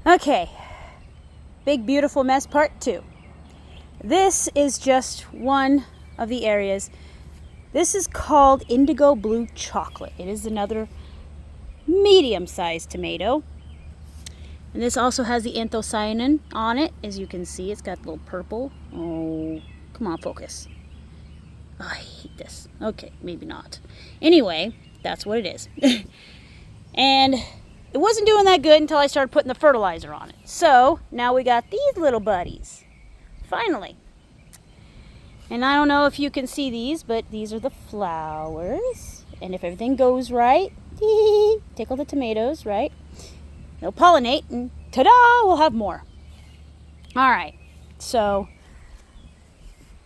Okay, Big Beautiful Mess Part 2. This is just one of the areas. This is called Indigo Blue Chocolate. It is another medium-sized tomato. And this also has the anthocyanin on it. As you can see, it's got a little purple. Oh, come on, focus. Oh, I hate this. Okay, maybe not. Anyway, that's what it is. And it wasn't doing that good until I started putting the fertilizer on it. So now we got these little buddies. Finally. And I don't know if you can see these, but these are the flowers. And if everything goes right, tickle the tomatoes, right? They'll pollinate and ta-da, we'll have more. All right, so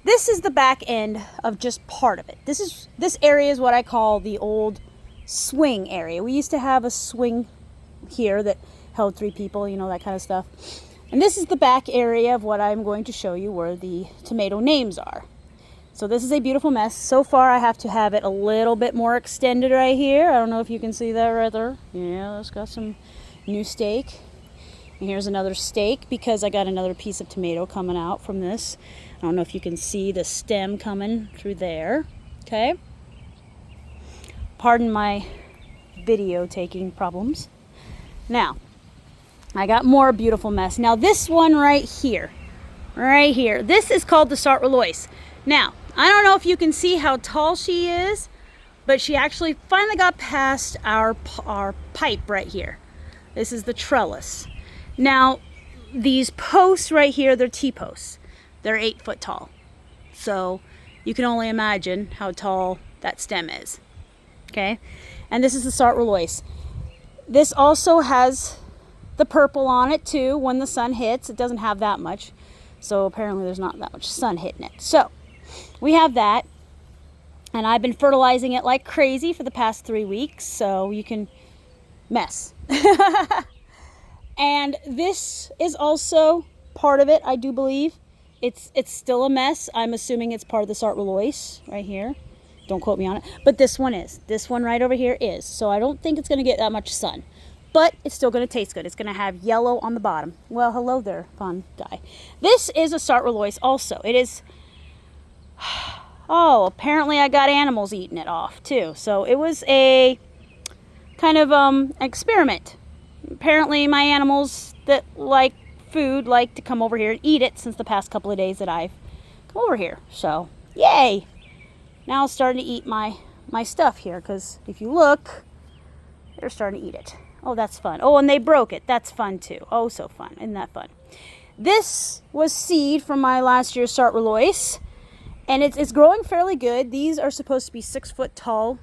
this is the back end of just part of it. This area is what I call the old swing area. We used to have a swing here that held 3 people, you know, that kind of stuff. And this is the back area of what I'm going to show you where the tomato names are. So this is a beautiful mess. So far I have to have it a little bit more extended right here. I don't know if you can see that right there. Yeah, it's got some new stake. And here's another stake because I got another piece of tomato coming out from this. I don't know if you can see the stem coming through there. Okay. Pardon my video taking problems. Now, I got more beautiful mess. Now this one right here, this is called the Sartreloise. Now, I don't know if you can see how tall she is, but she actually finally got past our pipe right here. This is the trellis. Now, these posts right here, they're T-posts. They're 8 foot tall. So you can only imagine how tall that stem is. Okay? And this is the Sartreloise. This also has the purple on it too when the sun hits. It doesn't have that much. So apparently there's not that much sun hitting it. So we have that. And I've been fertilizing it like crazy for the past 3 weeks. So you can mess. And this is also part of it, I do believe. It's still a mess. I'm assuming it's part of the Sartreloise right here. Don't quote me on it. But this one is. This one right over here is. So I don't think it's going to get that much sun. But it's still going to taste good. It's going to have yellow on the bottom. Well, hello there, fun guy. This is a Sartreloise also. It is... Oh, apparently I got animals eating it off too. So it was a kind of experiment. Apparently my animals that like food like to come over here and eat it since the past couple of days that I've come over here. So, yay! Now it's starting to eat my stuff here because if you look, they're starting to eat it. Oh, that's fun. Oh, and they broke it. That's fun too. Oh, so fun. Isn't that fun? This was seed from my last year's Sartreloise, and it's growing fairly good. These are supposed to be 6 foot tall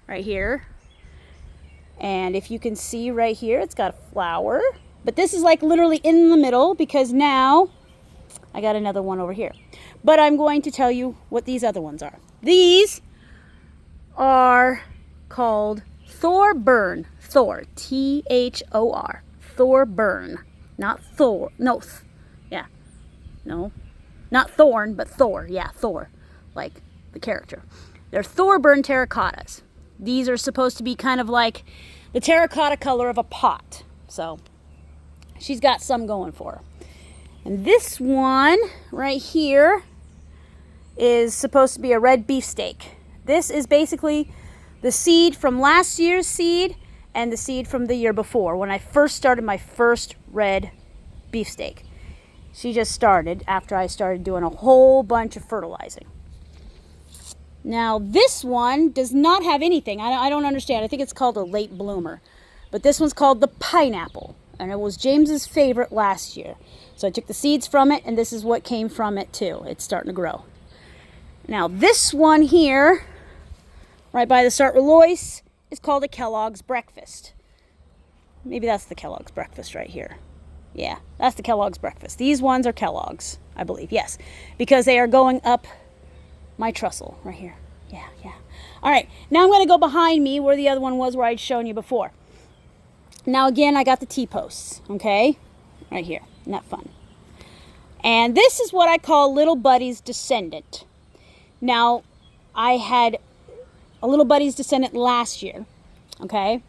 right here. And if you can see right here, it's got a flower. But this is like literally in the middle because now I got another one over here. But I'm going to tell you what these other ones are. These are called Thorburn. Thor. T-H-O-R. Thorburn. Not Thor. No. Yeah. No. Not Thorn, but Thor. Yeah, Thor. Like the character. They're Thorburn terracottas. These are supposed to be kind of like the terracotta color of a pot. So she's got some going for her. And this one right here is supposed to be a red beefsteak. This is basically the seed from last year's seed and the seed from the year before when I first started my first red beefsteak. She just started after I started doing a whole bunch of fertilizing. Now this one does not have anything. I don't understand. I think it's called a late bloomer. But this one's called the pineapple. And it was James's favorite last year. So I took the seeds from it and this is what came from it too. It's starting to grow. Now this one here, right by the Sartreloise, is called a Kellogg's Breakfast. Maybe that's the Kellogg's Breakfast right here. Yeah, that's the Kellogg's Breakfast. These ones are Kellogg's, I believe. Yes, because they are going up my trussel right here. Yeah. All right, now I'm going to go behind me where the other one was where I'd shown you before. Now again, I got the T-posts, okay? Right here. Isn't that fun? And this is what I call Little Buddy's Descendant. Now, I had a Little Buddy's Descendant last year, okay?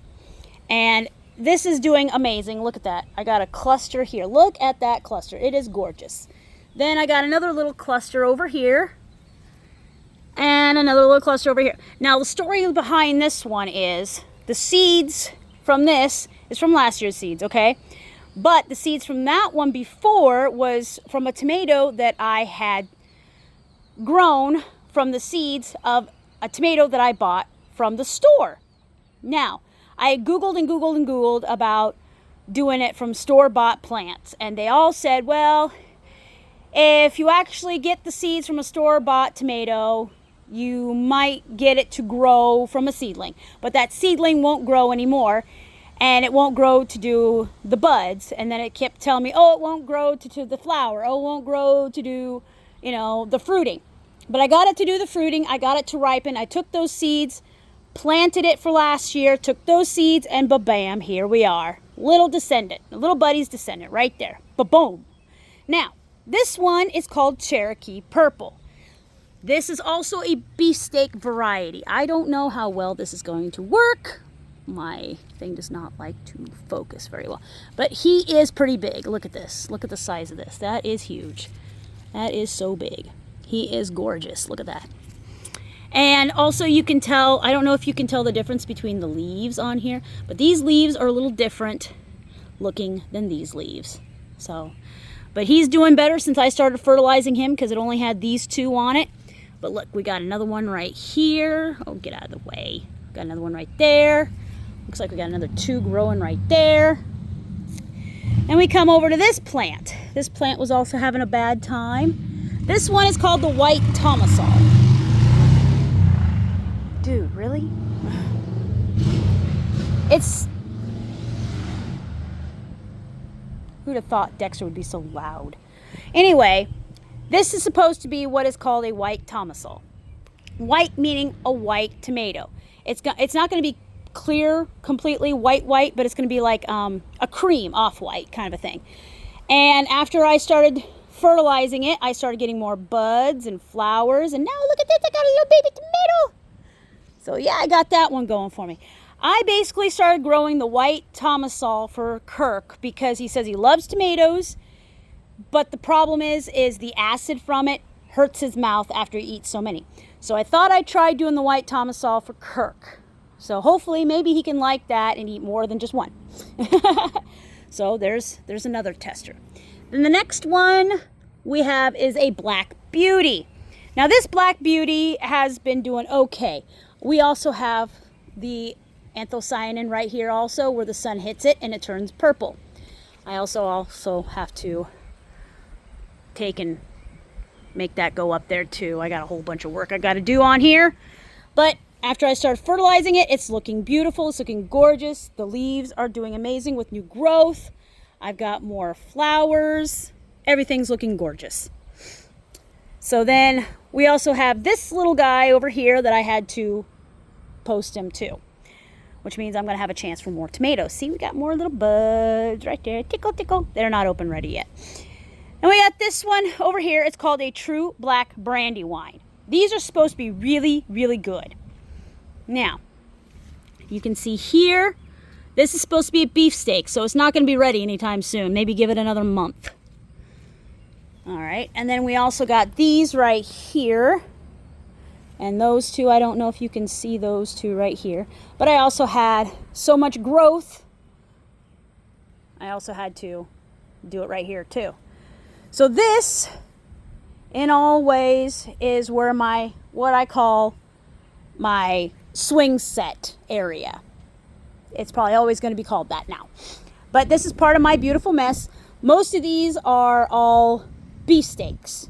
And this is doing amazing. Look at that. I got a cluster here. Look at that cluster. It is gorgeous. Then I got another little cluster over here. And another little cluster over here. Now the story behind this one is the seeds from this is from last year's seeds, okay? But the seeds from that one before was from a tomato that I had grown from the seeds of a tomato that I bought from the store. Now, I Googled and Googled and Googled about doing it from store-bought plants. And they all said, well, if you actually get the seeds from a store-bought tomato, you might get it to grow from a seedling. But that seedling won't grow anymore. And it won't grow to do the buds. And then it kept telling me, oh, it won't grow to do the flower. Oh, it won't grow to do, the fruiting. But I got it to do the fruiting. I got it to ripen. I took those seeds, planted it for last year, took those seeds, and ba-bam, here we are. Little buddy's descendant right there. Ba-boom. Now, this one is called Cherokee Purple. This is also a beefsteak variety. I don't know how well this is going to work. My thing does not like to focus very well. But he is pretty big. Look at this. Look at the size of this. That is huge. That is so big. He is gorgeous. Look at that. And also you can tell, I don't know if you can tell the difference between the leaves on here, but these leaves are a little different looking than these leaves. But he's doing better since I started fertilizing him because it only had these two on it. But look, we got another one right here. Oh, get out of the way. Got another one right there. Looks like we got another two growing right there. And we come over to this plant. This plant was also having a bad time. This one is called the white tomasol. Dude, really? Who'd have thought Dexter would be so loud? Anyway, this is supposed to be what is called a white tomasol. White meaning a white tomato. It's not going to be clear, completely white, but it's going to be like a cream, off-white kind of a thing. And after I started fertilizing it, I started getting more buds and flowers. And now look at this, I got a little baby tomato. So yeah, I got that one going for me. I basically started growing the white tomasol for Kirk because he says he loves tomatoes, but the problem is the acid from it hurts his mouth after he eats so many. So I thought I'd try doing the white tomasol for Kirk. So hopefully maybe he can like that and eat more than just one. So there's another tester. Then the next one we have is a Black Beauty. Now this Black Beauty has been doing okay. We also have the anthocyanin right here also where the sun hits it and it turns purple. I also have to take and make that go up there too. I got a whole bunch of work I got to do on here. But after I started fertilizing it, it's looking beautiful. It's looking gorgeous. The leaves are doing amazing with new growth. I've got more flowers. Everything's looking gorgeous. So then we also have this little guy over here that I had to post him too, which means I'm going to have a chance for more tomatoes. See, we got more little buds right there. Tickle, tickle. They're not open ready yet. And we got this one over here. It's called a True Black Brandywine. These are supposed to be really, really good. Now, you can see here, this is supposed to be a beefsteak, so it's not going to be ready anytime soon. Maybe give it another month. All right, and then we also got these right here. And those two, I don't know if you can see those two right here. But I also had so much growth, I also had to do it right here too. So this, in all ways, is where what I call my swing set area. It's probably always going to be called that now. But this is part of my beautiful mess. Most of these are all beefsteaks,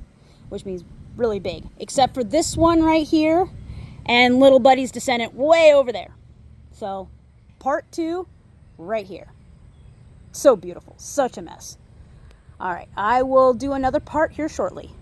which means really big, except for this one right here and little buddy's descendant way over there. So part 2 right here. So beautiful, such a mess. All right, I will do another part here shortly.